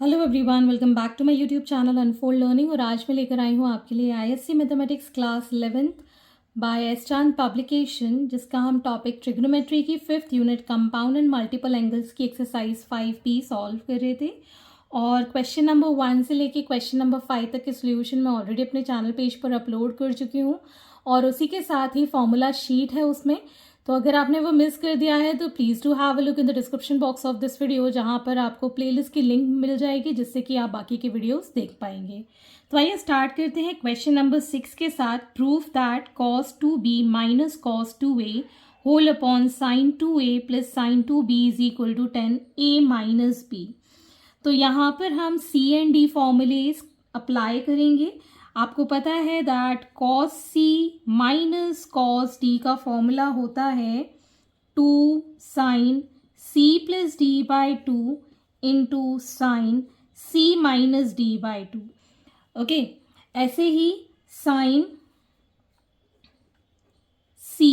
Hello everyone, welcome back to my YouTube channel Unfold Learning. और आज मैं लेकर आई हूँ आपके लिए ISC mathematics class 11th by S Chand publication, जिसका हम टॉपिक ट्रिग्नोमेट्री की 5th unit compound and multiple angles की एक्सरसाइज 5B सॉल्व कर रहे थे। और क्वेश्चन नंबर 1 से लेके क्वेश्चन नंबर 5 तक के सोल्यूशन मैं ऑलरेडी अपने चैनल पेज पर अपलोड कर चुकी हूँ और उसी के साथ ही फॉर्मूला शीट है उसमें। तो अगर आपने वो मिस कर दिया है तो please do have a look in the description box of this video, जहाँ पर आपको प्लेलिस्ट की लिंक मिल जाएगी जिससे कि आप बाकी के वीडियोस देख पाएंगे। तो आइए स्टार्ट करते हैं क्वेश्चन नंबर 6 के साथ। Proof that cos 2b minus cos 2a whole upon sin 2a plus sin 2b is equal to 10a minus b। तो यहाँ पर हम C and D formulas apply करेंगे। आपको पता है that cos c minus cos d का formula होता है 2 sin c plus d by 2 into sin c minus d by 2। Okay, ऐसे ही sin c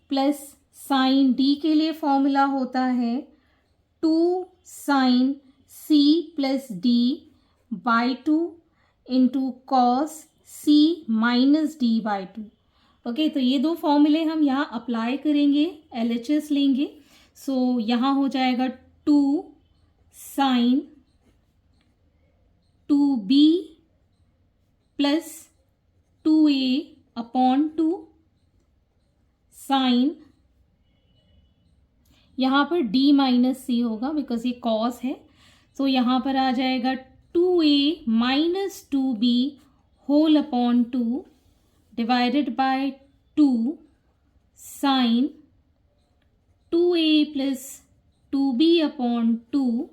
plus sin d के लिए फॉर्मूला होता है 2 sin c plus d by 2 into cos c minus d by 2। Okay, तो ये दो फॉर्मूले हम यहाँ अप्लाई करेंगे, LHS लेंगे। सो यहाँ हो जाएगा 2 sin 2b plus 2a upon 2 sign, यहाँ पर d माइनस c होगा बिकॉज ये कॉस है। तो यहाँ पर आ जाएगा 2a minus 2b whole upon 2 divided by 2 sine 2a plus 2b upon 2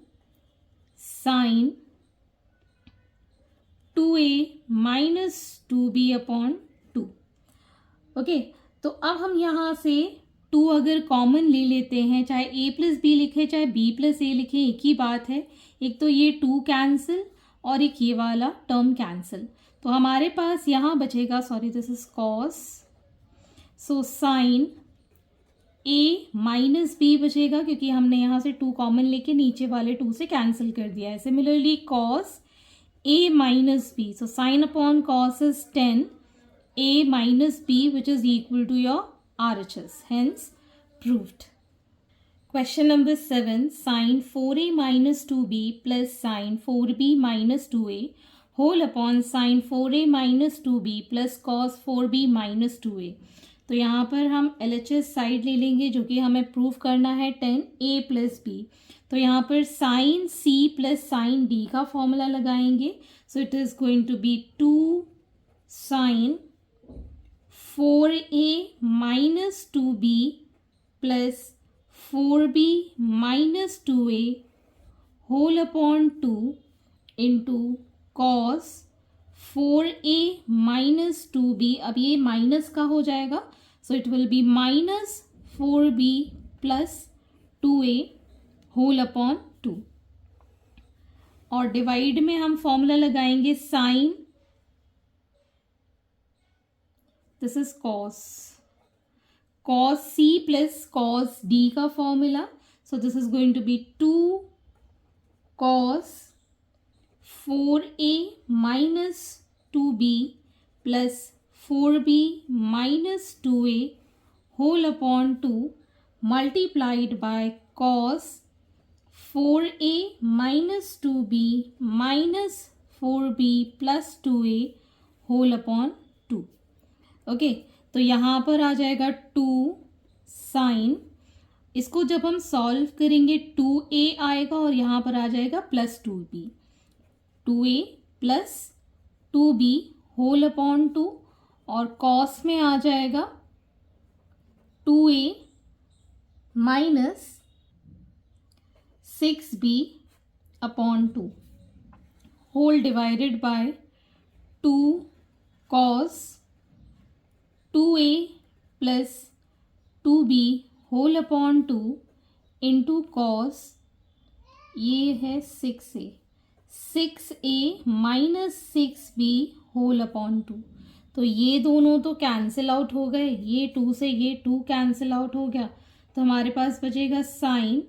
sine 2a minus 2b upon 2। Okay, तो अब हम यहाँ से 2 अगर कॉमन ले लेते हैं, चाहे a प्लस बी लिखे चाहे b प्लस ए लिखे, एक ही बात है। एक तो ये 2 कैंसिल और एक ये वाला टर्म कैंसिल। तो हमारे पास यहाँ बचेगा, sorry this is cos, so sine a minus b बचेगा क्योंकि हमने यहाँ से 2 कॉमन लेके नीचे वाले 2 से कैंसिल कर दिया है। Similarly cos a minus b, so sin upon cos is 10 a minus b which is equal to your RHS, hence proved. Question number 7, sin 4a minus 2b plus sin 4b minus 2a whole upon sin 4a minus 2b plus cos 4b minus 2a। तो यहाँ पर हम LHS side ले लेंगे जो कि हमें prove करना है 10a प्लस b। तो यहाँ पर sine c plus sine d का फॉर्मूला लगाएंगे। So it is going to be 2 sine 4a minus 2b plus 4b minus 2a whole upon 2 into cos 4a minus 2b। अब ये minus का हो जाएगा, so it will be minus 4b plus 2a whole upon 2। और divide में हम formula लगाएंगे sine, this is cos, cos c plus cos d का formula. So this is going to be 2 cos 4a minus 2b plus 4b minus 2a whole upon 2 multiplied by cos 4a minus 2b minus 4b plus 2a whole upon 2। Okay, तो यहाँ पर आ जाएगा 2 sign, इसको जब हम solve करेंगे 2a आएगा और यहाँ पर आ जाएगा plus 2b, 2a plus 2b whole upon 2 और कॉस में आ जाएगा 2a minus 6b upon 2 whole divided by 2 cos 2a plus 2b whole upon 2 into cos, ये है 6a, 6a minus 6b whole upon 2। तो ये दोनों तो कैंसिल आउट हो गए, ये 2 से ये 2 कैंसिल आउट हो गया। तो हमारे पास बचेगा साइन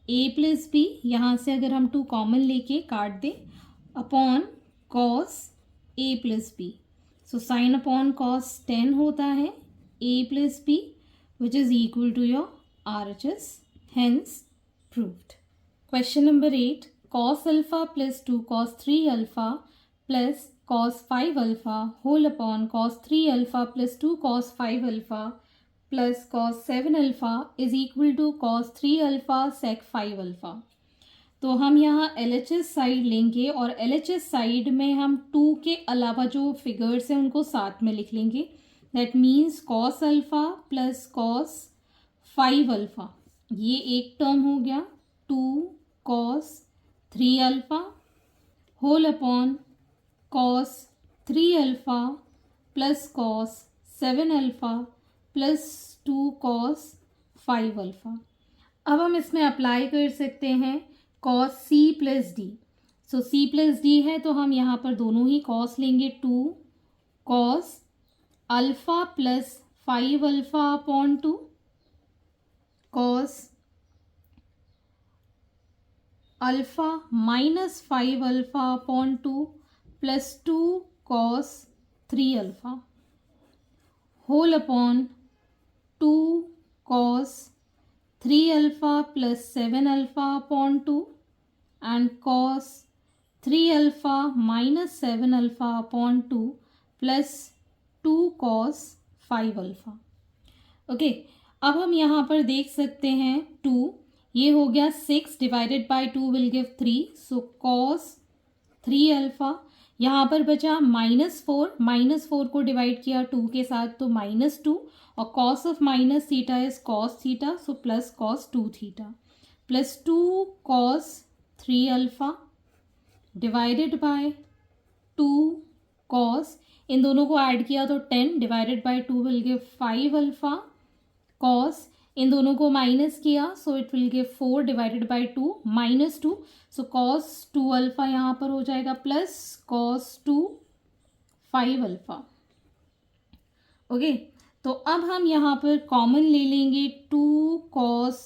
ए प्लस बी, यहाँ से अगर हम 2 कॉमन लेके काट दें, upon cos A plus B. So sine upon cos 10 होता है A plus B, which is equal to your RHS, hence proved. Question number 8. Cos alpha plus 2 cos 3 alpha plus cos 5 alpha whole upon cos 3 alpha plus 2 cos 5 alpha plus cos 7 alpha is equal to cos 3 alpha sec 5 alpha. तो हम यहाँ LHS side लेंगे और LHS side में हम 2 के अलावा जो फिगर्स हैं उनको साथ में लिख लेंगे. That means cos alpha plus cos 5 alpha, ये एक टर्म हो गया. 2 cos 3 alpha whole upon cos 3 alpha plus cos 7 alpha plus 2 cos 5 alpha. अब हम इसमें अप्लाई कर सकते हैं cos c plus D. So c plus D है तो हम यहाँ पर दोनों ही cos लेंगे. 2 cos alpha plus 5 alpha upon 2 cos alpha minus 5 alpha upon 2 plus 2 cos 3 alpha whole upon 2 cos 3 alpha plus 7 alpha upon 2 and cos 3 alpha minus 7 alpha upon 2 plus 2 cos 5 alpha. Okay, अब हम यहाँ पर देख सकते हैं 2, ये हो गया 6 divided by 2 will give 3. So cos 3 alpha, यहाँ पर बचा -4 को डिवाइड किया 2 के साथ तो -2 और cos of minus theta is cos theta, so plus cos 2 theta plus 2 cos 3 alpha divided by 2 cos, इन दोनों को ऐड किया तो 10 divided by 2 will give 5 alpha cos, इन दोनों को माइनस किया सो it will give 4 divided by 2 -2, so cos 2 alpha यहाँ पर हो जाएगा प्लस cos 2 5 अल्फ़ा. ओके, तो अब हम यहाँ पर कॉमन ले लेंगे 2 cos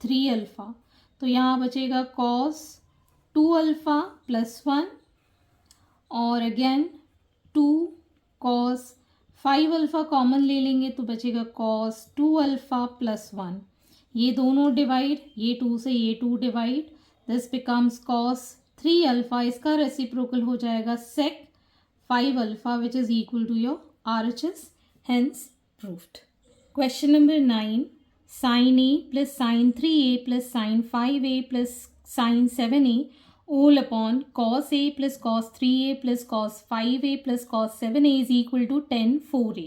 3 अल्फ़ा, तो यहाँ बचेगा cos 2 अल्फ़ा प्लस 1 और अगेन 2 cos 5 अल्फ़ा कॉमन ले लेंगे तो बचेगा cos 2 अल्फ़ा प्लस 1. ये दोनों डिवाइड, ये 2 से ये 2 divide, this becomes cos 3 alpha, इसका रेसिप्रोकल हो जाएगा sec 5 alpha which is equal to your RHS, hence proved. Question number 9. Sin A plus sin 3A plus sin 5A plus sin 7A all upon cos A plus cos 3A plus cos 5A plus cos 7A is equal to tan 4A.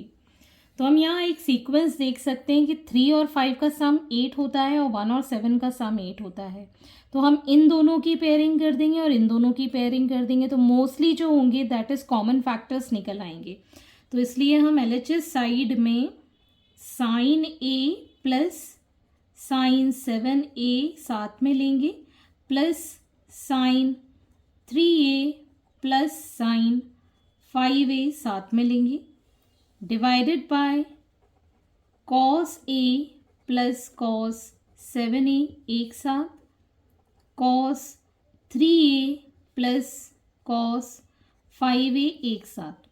तो हम यहाँ एक sequence देख सकते हैं कि 3 और 5 का सम 8 होता है और 1 और 7 का सम 8 होता है. तो हम इन दोनों की पेयरिंग कर देंगे और इन दोनों की पेयरिंग कर देंगे तो मोस्टली जो होंगे दैट इज़ कॉमन फैक्टर्स निकल आएंगे. तो इसलिए हम LHS साइड में sine A plus sine 7A साथ में लेंगे plus sign 3A plus sign 5A साथ में लेंगे divided by cos A plus cos 7A एक साथ, cos 3A plus cos 5A एक साथ.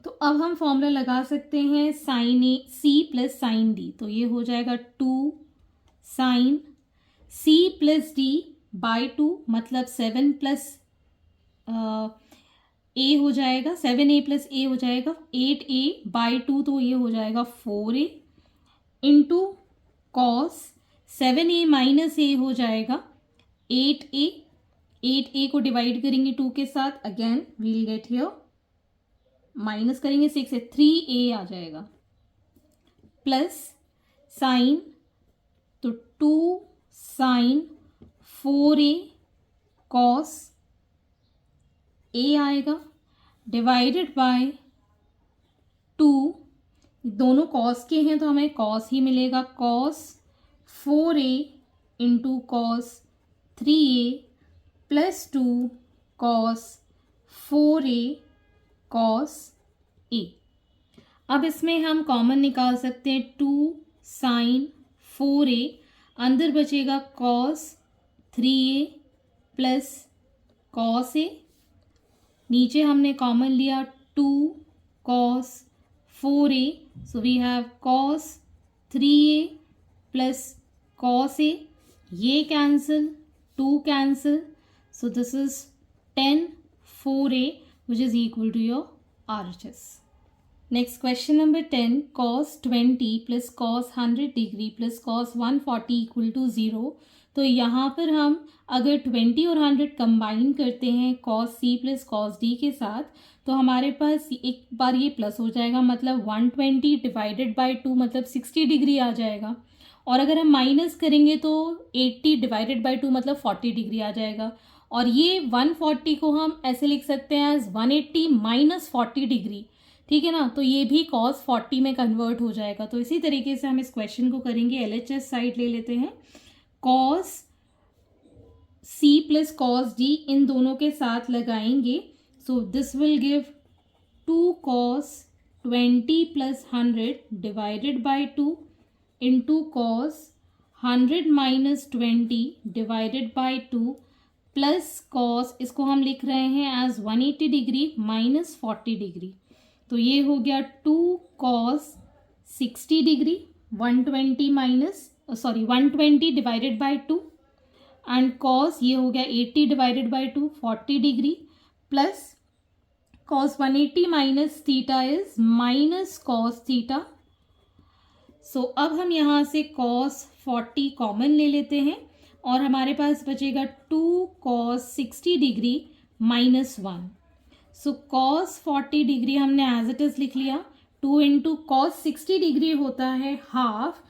तो अब हम फॉर्मूला लगा सकते हैं sine A C plus sine D, तो ये हो जाएगा 2 sine C plus D by 2, मतलब 7 प्लस A हो जाएगा, 7A प्लस A हो जाएगा 8A बाय 2, तो ये हो जाएगा 4A into cos 7A minus A हो जाएगा 8A. 8A को डिवाइड करेंगे 2 के साथ, again we'll get here minus करेंगे 6 से 3A आ जाएगा प्लस साइन, तो 2 साइन 4A कॉस A आएगा डिवाइडेड बाय 2, दोनों कॉस के हैं तो हमें कॉस ही मिलेगा, cos 4A into cos 3A plus 2 cos 4A cos A. अब इसमें हम कॉमन निकाल सकते हैं 2 साइन 4A. अंदर बचेगा cos 3a plus cos a, नीचे हमने कॉमन लिया 2 cos 4a, so we have cos 3a plus cos a, ये cancel 2 cancel, so this is 10 4a which is equal to your RHS. Next question number 10, cos 20 plus cos 100 degree plus cos 140 equal to 0. तो यहाँ पर हम अगर 20 और 100 combine करते हैं cos c plus cos d के साथ, तो हमारे पास एक बार ये प्लस हो जाएगा, मतलब 120 डिवाइडेड बाई 2 मतलब 60 डिग्री आ जाएगा। और अगर हम माइनस करेंगे तो 80 डिवाइडेड बाई 2 मतलब 40 डिग्री आ जाएगा। और ये 140 को हम ऐसे लिख सकते हैं एज 180 माइनस 40 डिग्री, ठीक है ना। तो ये भी cos 40 में कन्वर्ट हो जाएगा। तो इसी तरीके से हम इस क्वेश्चन को करेंगे। LHS साइड ले लेते हैं, cos c plus cos d इन दोनों के साथ लगाएंगे, so this will give 2 cos 20 plus 100 divided by 2 into cos 100 minus 20 divided by 2 plus cos, इसको हम लिख रहे हैं एज 180 डिग्री माइनस 40 डिग्री। तो ये हो गया 2 cos 60 degree 120 minus 120 divided by 2 and cos ये हो गया 80 divided by 2 40 degree plus cos 180 minus theta is minus cos theta. So अब हम यहाँ से cos 40 कॉमन ले लेते हैं और हमारे पास बचेगा 2 cos 60 डिग्री माइनस 1। सो cos 40 डिग्री हमने एज इट इज लिख लिया, 2 इंटू cos 60 डिग्री होता है हाफ,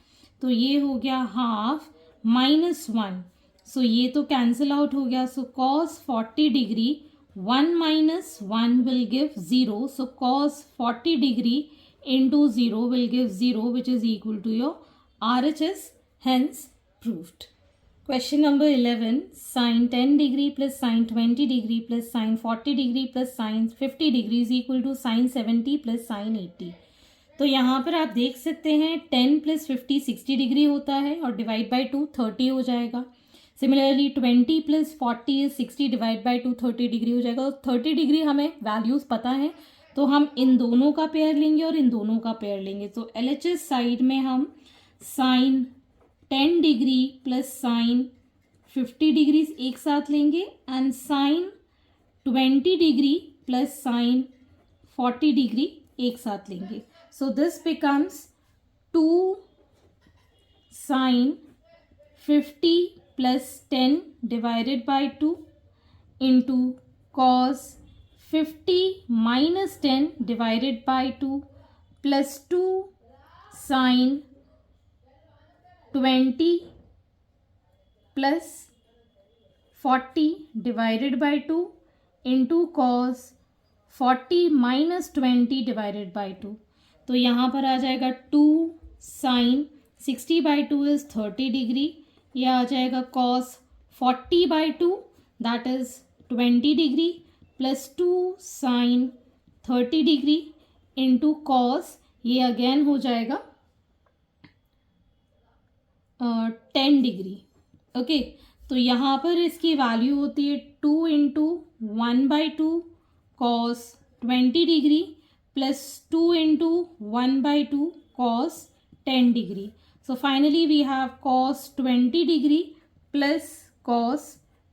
तो ये हो गया हाफ माइनस 1, सो ये तो कैंसिल आउट हो गया। So cos 40 degree 1 minus 1 will give 0, so cos 40 degree into 0 will give 0 which is equal to your RHS, hence proved. Question number 11, sin 10 degree plus sin 20 degree plus sin 40 degree plus sin 50 degree is equal to sin 70 plus sin 80. तो यहाँ पर आप देख सकते हैं 10 plus 50 60 degree होता है और डिवाइड बाई 2 30 हो जाएगा। Similarly 20 plus 40 is 60 divide by 2 30 degree हो जाएगा। और 30 डिग्री हमें वैल्यूज़ पता है, तो हम इन दोनों का पेयर लेंगे और इन दोनों का पेयर लेंगे। तो LHS साइड में हम sine 10 degree plus sine 50 degree एक साथ लेंगे and sine 20 degree plus sine 40 degree एक साथ लेंगे। So this becomes 2 sine 50 plus 10 divided by 2 into cos 50 minus 10 divided by 2 plus 2 sine 20 plus 40 divided by 2 into cos 40 minus 20 divided by 2। तो यहाँ पर आ जाएगा 2 साइन 60 बाई 2 इज 30 डिग्री, यह आ जाएगा cos 40 by 2 that is 20 degree plus 2 sine 30 degree into cos, ये again हो जाएगा 10 डिग्री। ओके, तो यहाँ पर इसकी वैल्यू होती है 2 into 1 by 2 cos 20 degree plus 2 into 1 by 2 cos 10 degree. So finally we have cos 20 degree plus cos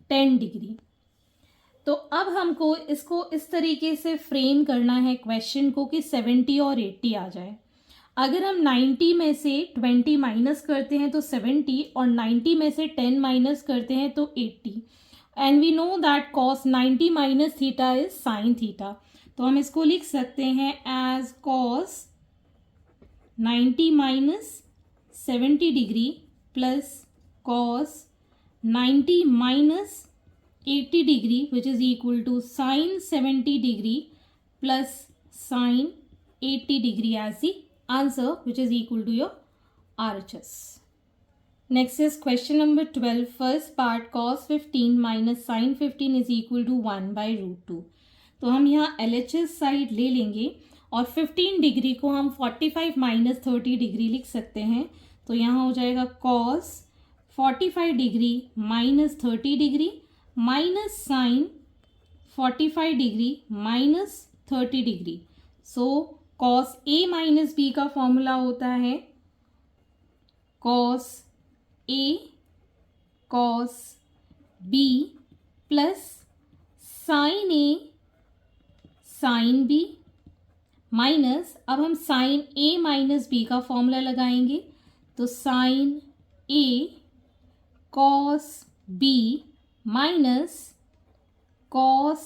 10 degree. तो अब हमको इसको इस तरीके से फ्रेम करना है क्वेश्चन को कि 70 और 80 आ जाए। अगर हम 90 में से 20 माइनस करते हैं तो 70 और 90 में से 10 माइनस करते हैं तो 80 and we know that cos 90 minus theta is sine theta. तो हम इसको लिख सकते हैं as cos 90 minus 70 degree plus cos 90 minus 80 degree which is equal to sine 70 degree plus sine 80 degree as the answer which is equal to your RHS. Next is question number 12. First part cos 15 minus sin 15 is equal to 1 by root 2. तो हम यहाँ LHS side ले लेंगे और 15 degree को हम 45 minus 30 degree लिख सकते हैं। तो यहाँ हो जाएगा cos 45 degree minus 30 degree minus sine 45 degree minus 30 degree. So cos A minus B का फॉर्मूला होता है cos A cos B plus sine A sine B minus, अब हम साइन ए माइनस बी का फॉर्मूला लगाएंगे तो sine A cos B minus cos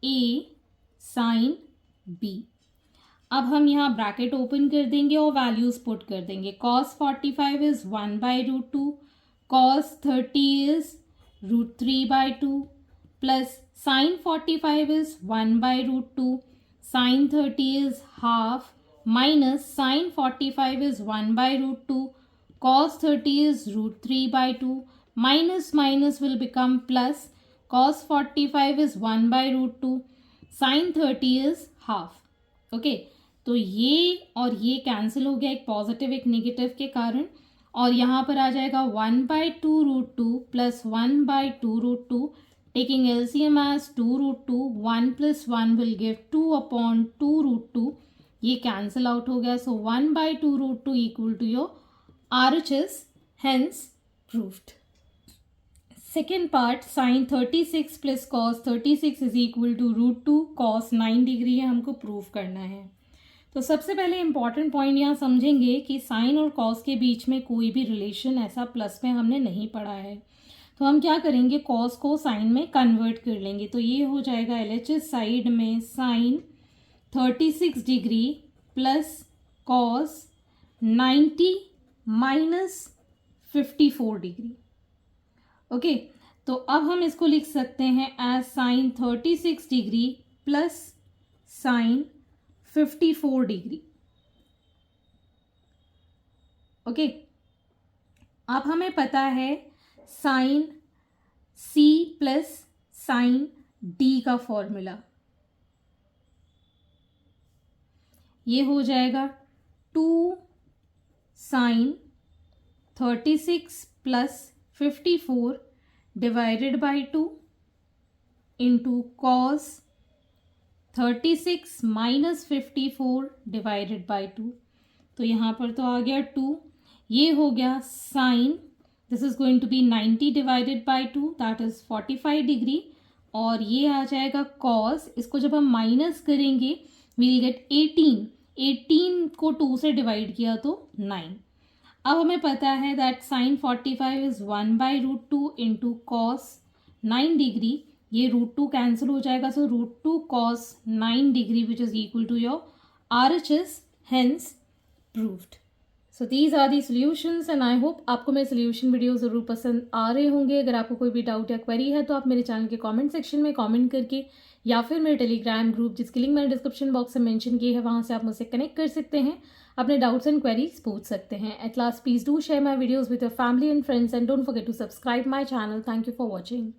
A sine B. अब हम यहाँ ब्रैकेट ओपन कर देंगे और वैल्यूज पुट कर देंगे. Cos 45 is 1/√2, cos 30 is √3/2 plus sine 45 is 1/√2, sine 30 is half minus sine 45 is 1/√2, cos 30 is √3/2, minus minus will become plus, cos 45 is 1/√2, sin 30 is half. Okay, तो ये और ये कैंसिल हो गया एक पॉजिटिव एक नेगेटिव के कारण, और यहाँ पर आ जाएगा 1/2√2 plus 1/2√2, taking LCM as 2√2, 1 plus 1 will give 2/2√2. ये कैंसिल आउट हो गया. सो 1/2√2 equal to your RHS, hence proved. Second part, sin 36 plus cos 36 is equal to √2 cos 9 degree है, हमको प्रूव करना है. तो सबसे पहले इंपॉर्टेंट पॉइंट यहाँ समझेंगे कि साइन और कॉस के बीच में कोई भी रिलेशन ऐसा प्लस में हमने नहीं पढ़ा है. तो हम क्या करेंगे, कॉस को साइन में कन्वर्ट कर लेंगे. तो ये हो जाएगा LHS साइड में sine 36 degree plus cos 90 minus 54 degree. Okay, तो अब हम इसको लिख सकते हैं as sine 36 degree plus sine 54 degree. Okay, अब हमें पता है sine C plus sine D का फॉर्मूला. ये हो जाएगा 2 sine 36 plus 54 divided by 2 into cos 36 minus 54 divided by 2. तो यहाँ पर तो आ गया 2. ये हो गया sine, this is going to be 90 divided by 2, that is 45 degree. और ये आ जाएगा कॉस, इसको जब हम माइनस करेंगे वील गेट 18 को 2 से डिवाइड किया तो 9. अब हमें पता है that sine 45 is 1/√2 into cos 9 degree. ये √2 कैंसिल हो जाएगा, so √2 cos 9 degree which is equal to your RHS, hence proved. So these are the solutions and I hope आपको मेरे सोल्यूशन वीडियो ज़रूर पसंद आ रहे होंगे. अगर आपको कोई भी डाउट या क्वेरी है तो आप मेरे चैनल के कमेंट सेक्शन में कमेंट करके या फिर मेरे टेलीग्राम ग्रुप जिसकी लिंक मैंने डिस्क्रिप्शन बॉक्स में मेंशन की है वहाँ से आप मुझसे कनेक्ट कर सकते हैं, अपने डाउट्स एंड क्वेरीज पूछ सकते हैं. At last please do share my videos with your family and friends and don't forget to subscribe my channel. Thank you for watching.